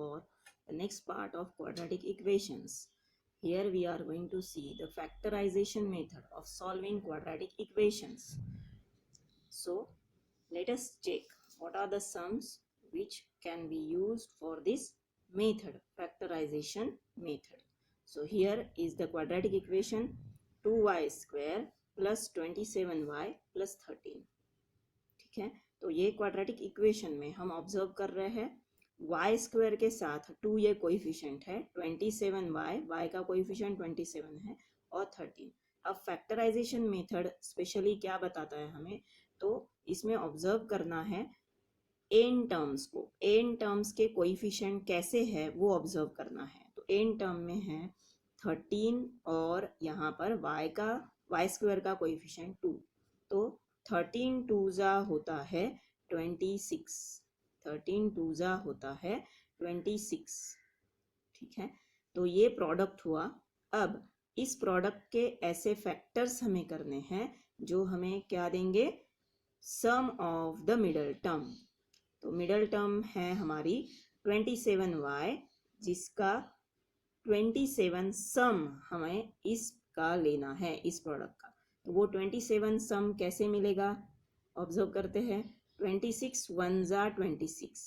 for the next part of quadratic equations. Here we are going to see the factorization method of solving quadratic equations. So let us check what are the sums which can be used for this method, factorization method. So here is the quadratic equation 2y square plus 27y plus 13. ठीक है, तो ये quadratic equation में हम observe कर रहे हैं y square के साथ 2 ये कोएफिशिएंट है, 27y, y का कोएफिशिएंट 27 है और 13. अब फैक्टराइजेशन मेथड स्पेशली क्या बताता है हमें, तो इसमें ऑब्जर्व करना है n टर्म्स को, n टर्म्स के कोएफिशिएंट कैसे है वो ऑब्जर्व करना है. तो n टर्म में है 13 और यहाँ पर y स्क्वायर का कोएफिशिएंट 2, तो 13 टूजा होता है 26, 13 टूजा होता है 26. ठीक है, तो ये प्रोडक्ट हुआ. अब इस प्रोडक्ट के ऐसे फैक्टर्स हमें करने हैं जो हमें क्या देंगे, सम ऑफ द मिडल टर्म. तो मिडल टर्म है हमारी 27y, जिसका 27 सम हमें इसका लेना है, इस प्रोडक्ट का. तो वो 27 सम कैसे मिलेगा, ऑब्जर्व करते हैं. 26 1 जा 26,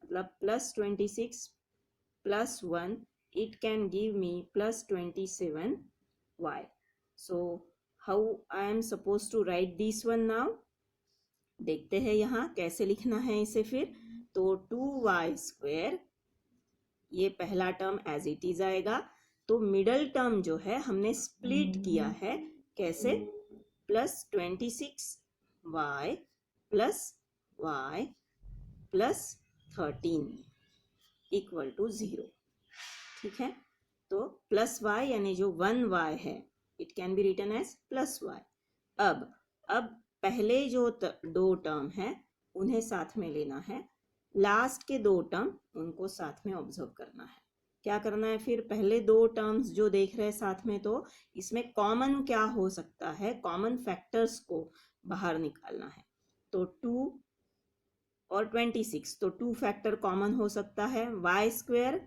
मतलब plus 26 plus 1, it can give me plus 27y. So how I am supposed to write this one now? देखते हैं यहाँ कैसे लिखना है इसे फिर. तो 2y स्क्वायर, ये पहला टर्म एज इट इज आएगा. तो मिडल टर्म जो है हमने स्प्लिट किया है, कैसे, plus 26y plus y plus 13 equal to 0. ठीक है, तो प्लस y यानी जो 1y है, it can be written as plus y. अब पहले जो दो टर्म है उन्हें साथ में लेना है, लास्ट के दो टर्म उनको साथ में ऑब्जर्व करना है. क्या करना है फिर, पहले दो टर्म्स जो देख रहे हैं साथ में, तो इसमें कॉमन क्या हो सकता है, कॉमन फैक्टर्स को बाहर निकालना है. तो 2 और 26, तो 2 फैक्टर कॉमन हो सकता है, y स्क्वायर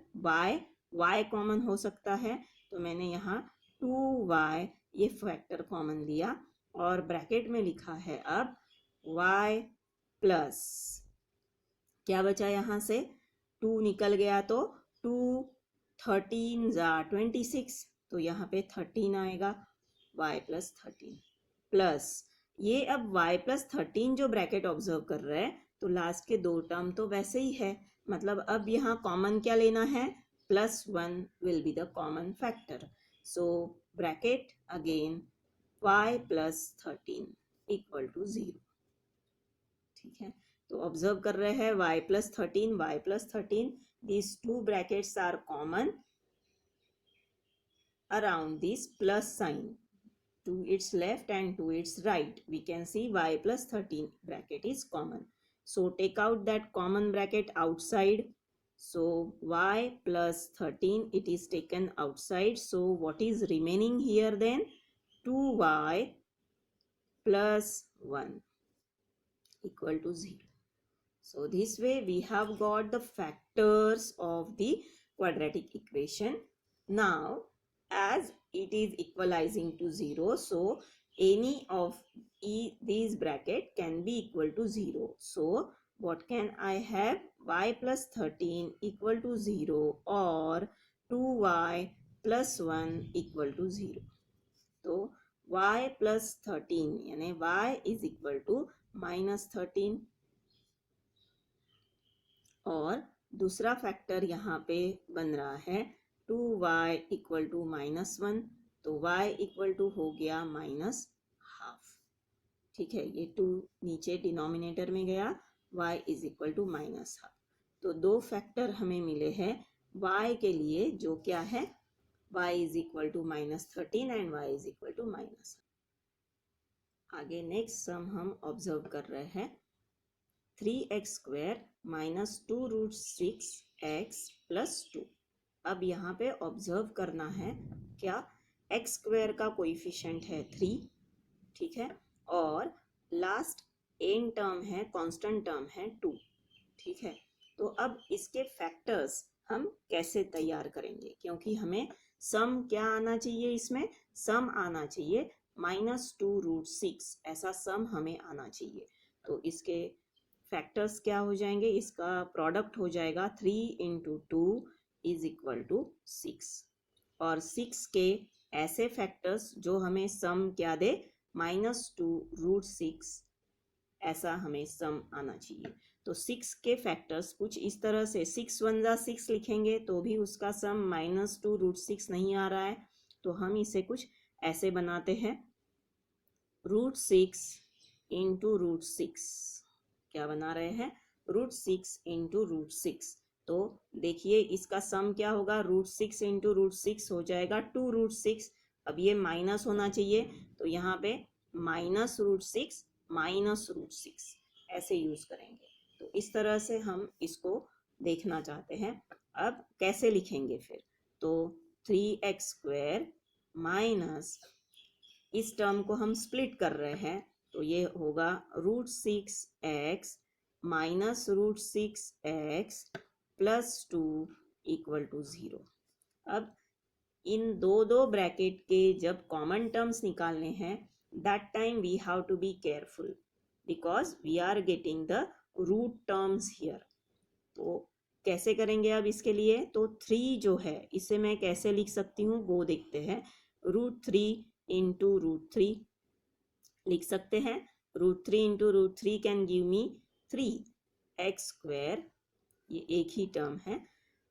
y कॉमन हो सकता है. तो मैंने यहाँ 2y ये फैक्टर कॉमन लिया और ब्रैकेट में लिखा है अब y प्लस, क्या बचा यहाँ से, 2 निकल गया, तो 2 13 जा 26, तो यहाँ पे 13 आएगा, y प्लस 13 प्लस ये. अब y प्लस 13 जो ब्रैकेट ऑब्जर्व कर रहे हैं, तो लास्ट के दो टर्म तो वैसे ही है, मतलब अब यहाँ कॉमन क्या लेना है, plus 1 will be the common factor. So bracket again y plus 13 equal to 0. ठीक है, तो ऑब्जर्व कर रहे हैं y plus 13, these two brackets are common around this plus sign to its left and to its right. We can see y plus 13 bracket is common. So take out that common bracket outside. So y plus 13, it is taken outside. So what is remaining here then, 2y plus 1 equal to 0. So this way we have got the factors of the quadratic equation. Now as it is equalizing to 0, so any of these bracket can be equal to 0. So what can I have, y plus 13 equal to 0 or 2y plus 1 equal to 0. तो y plus 13 यानी y is equal to minus 13. और दूसरा factor यहाँ पे बन रहा है 2y equal to minus 1, तो y इक्वल टू हो गया माइनस हाफ. ठीक है, ये 2 नीचे डिनोमिनेटर में गया, y is equal to minus half. तो दो फैक्टर हमें मिले हैं y के लिए, जो क्या है, y is equal to minus 13 and y is equal to minus. आगे नेक्स्ट सम हम ऑब्जर्व कर रहे हैं 3x square minus 2 root 6x plus 2. अब यहाँ पे ऑब्जर्व करना है क्या, x स्क्वायर का कोइफिशिएंट है 3. ठीक है, और लास्ट n टर्म है, कांस्टेंट टर्म है 2. ठीक है, तो अब इसके फैक्टर्स हम कैसे तैयार करेंगे, क्योंकि हमें सम क्या आना चाहिए, इसमें सम आना चाहिए -2√6, ऐसा सम हमें आना चाहिए। तो इसके फैक्टर्स क्या हो जाएंगे, इसका प्रोडक्ट हो जाएगा 3 × 2 = 6, और 6 के ऐसे फैक्टर्स जो हमें सम क्या दे, -2√6, ऐसा हमें सम आना चाहिए। तो 6 के फैक्टर्स कुछ इस तरह से 6 × 1 = 6 लिखेंगे तो भी उसका सम -2√6 नहीं आ रहा है, तो हम इसे कुछ ऐसे बनाते हैं, √6 × √6, क्या बना रहे हैं, √6 × √6। तो देखिए इसका सम क्या होगा, √6 × √6 हो जाएगा 2√6। अब ये माइनस होना चाहिए, तो यहाँ पे -√6 -√6 ऐसे यूज करेंगे। तो इस तरह से हम इसको देखना चाहते हैं। अब कैसे लिखेंगे फिर, तो 3x² माइनस, इस टर्म को हम स्प्लिट कर रहे हैं, तो ये होगा √6x माइनस √6x प्लस 2 = 0। अब इन दो ब्रैकेट के जब कॉमन टर्म्स निकालने हैं, that time we have to be careful because we are getting the root terms here. तो कैसे करेंगे अब इसके लिए, तो 3 जो है इसे मैं कैसे लिख सकती हूँ वो देखते हैं। √3 × √3 लिख सकते हैं। √3 × √3 कैन गिव मी 3x², ये एक ही टर्म है,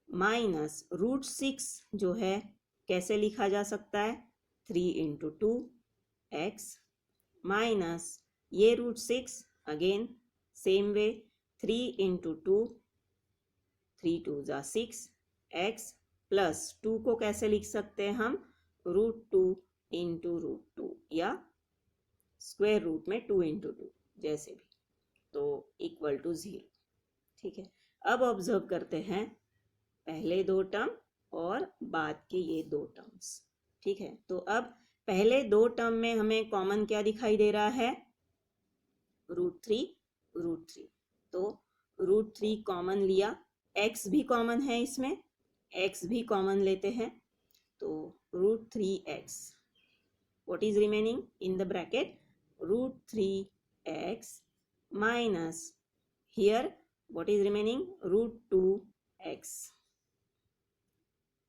माइनस √6 जो है कैसे लिखा जा सकता है, 3 × 2x, माइनस ये √6 again same way, 3 × 2, 3 × 2 = 6 x, plus 2 को कैसे लिख सकते हैं हम, √2 × √2 या स्क्वायर रूट में 2 × 2 जैसे भी, तो =0। ठीक है, अब ऑब्जर्व करते हैं पहले 2 टर्म और बाद के ये 2 टर्म्स। ठीक है, तो अब पहले 2 टर्म में हमें कॉमन क्या दिखाई दे रहा है, √3। तो √3 कॉमन लिया, x भी कॉमन है इसमें, x भी कॉमन लेते हैं, तो √3x, what is remaining in the bracket, √3x minus here what is remaining, √2x।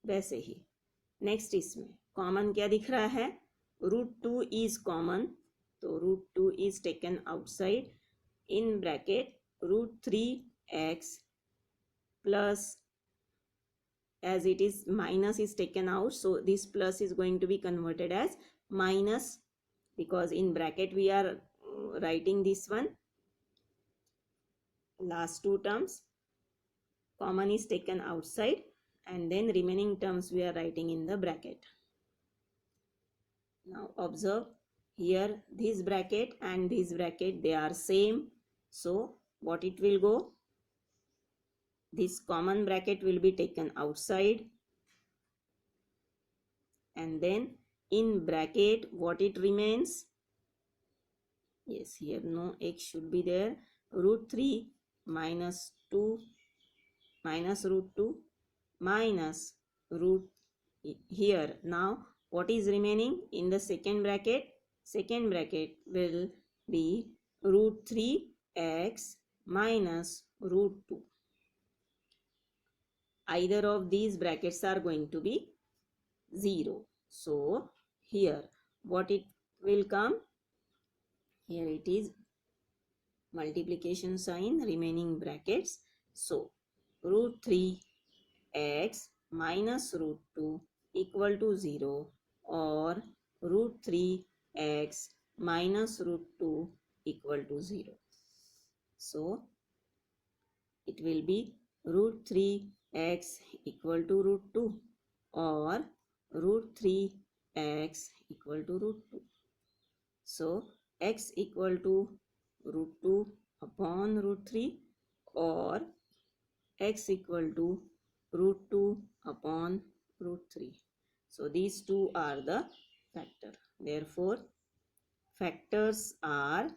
वैसे ही नेक्स्ट इसमें कॉमन क्या दिख रहा है, √2 इज कॉमन, तो √2 is taken outside, in bracket √3x plus, as it is minus is taken out, so this plus is going to be converted as minus, because in bracket we are writing this one, last 2 terms common is taken outside, and then remaining terms we are writing in the bracket. Now observe here, this bracket and this bracket, they are same, so what it will go, this common bracket will be taken outside, and then in bracket what it remains, yes, here no x should be there, √3 minus 2 minus √2 minus root, here now what is remaining in the second bracket, second bracket will be √3x minus √2, either of these brackets are going to be 0, so here what it will come, here it is multiplication sign, remaining brackets, so √3x minus √2 = 0, or √3x minus √2 = 0. So it will be √3x = √2 or √3x = √2. So x equal to √2 upon √3 or x equal to √2 upon √3. So these two are the factor. Therefore, factors are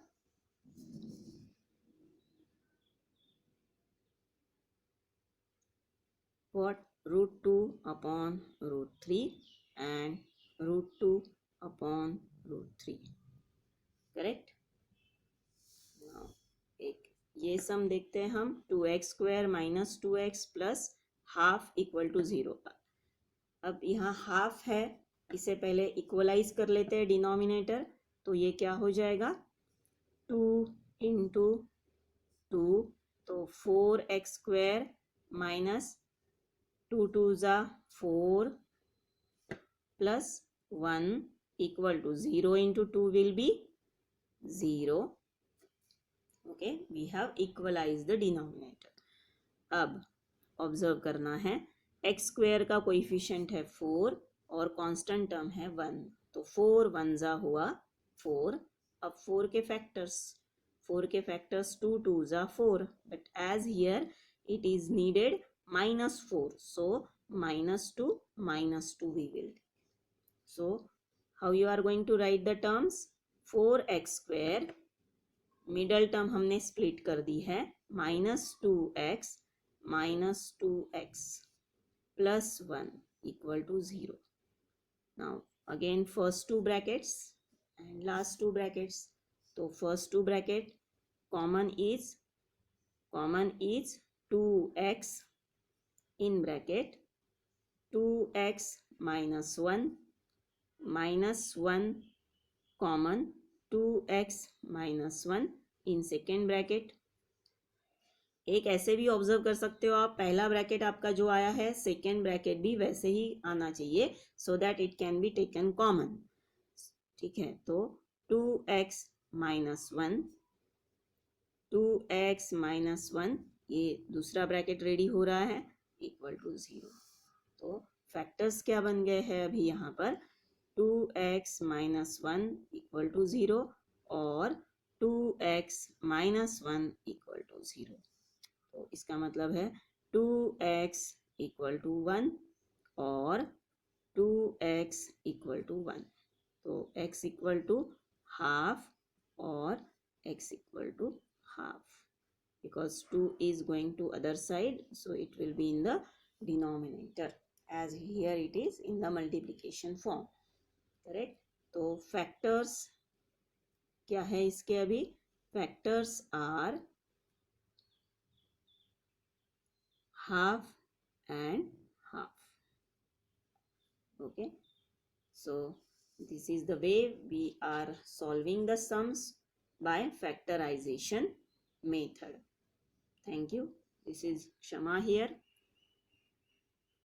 what? root 2 upon root 3 and root 2 upon root 3. Correct. Now एक ये sum देखते हैं हम. 2x² minus 2x plus half equal to 0. अब यहाँ half है, इसे पहले इक्वलाइज कर लेते हैं डिनोमिनेटर. तो ये क्या हो जाएगा, 2 इंटू 2, तो 4x² माइनस 2 2 ज़ा 4 plus 1 equal to 0 into 2 will be 0. Okay, we have equalise the denominator. अब ऑब्जर्व करना है, x² का कोइफिशिएंट है 4 और कांस्टेंट टर्म है 1. तो 4 1 ज़ा हुआ 4. अब 4 के फैक्टर्स 2 2 ज़ा 4, but as here it is needed -4, so -2 -2 we will. So how you are going to write the terms? 4x² middle term हमने स्प्लिट कर दी है, -2x plus 1 equal to 0. Now again first two brackets and last two brackets. So first two bracket common is 2x in bracket 2x minus 1 common 2x minus 1 in second bracket. एक ऐसे भी observe कर सकते हो आप, पहला bracket आपका जो आया है सेकेंड ब्रैकेट भी वैसे ही आना चाहिए, so that it can be taken common. ठीक है, तो 2x minus 1 ये दूसरा ब्रैकेट रेडी हो रहा है इक्वल टू 0. तो फैक्टर्स क्या बन गए हैं अभी यहाँ पर, 2x minus 1 इक्वल टू 0 और 2x minus 1 इक्वल टू 0. तो इसका मतलब है 2x इक्वल टू 1 और 2x इक्वल टू 1. तो x इक्वल टू हाफ और x equal to half, because 2 is going to other side, so it will be in the denominator as here it is in the multiplication form. Correct. तो factors क्या है इसके, अभी factors are half and half. Okay, so this is the way we are solving the sums by factorization method. Thank you. This is Shama here.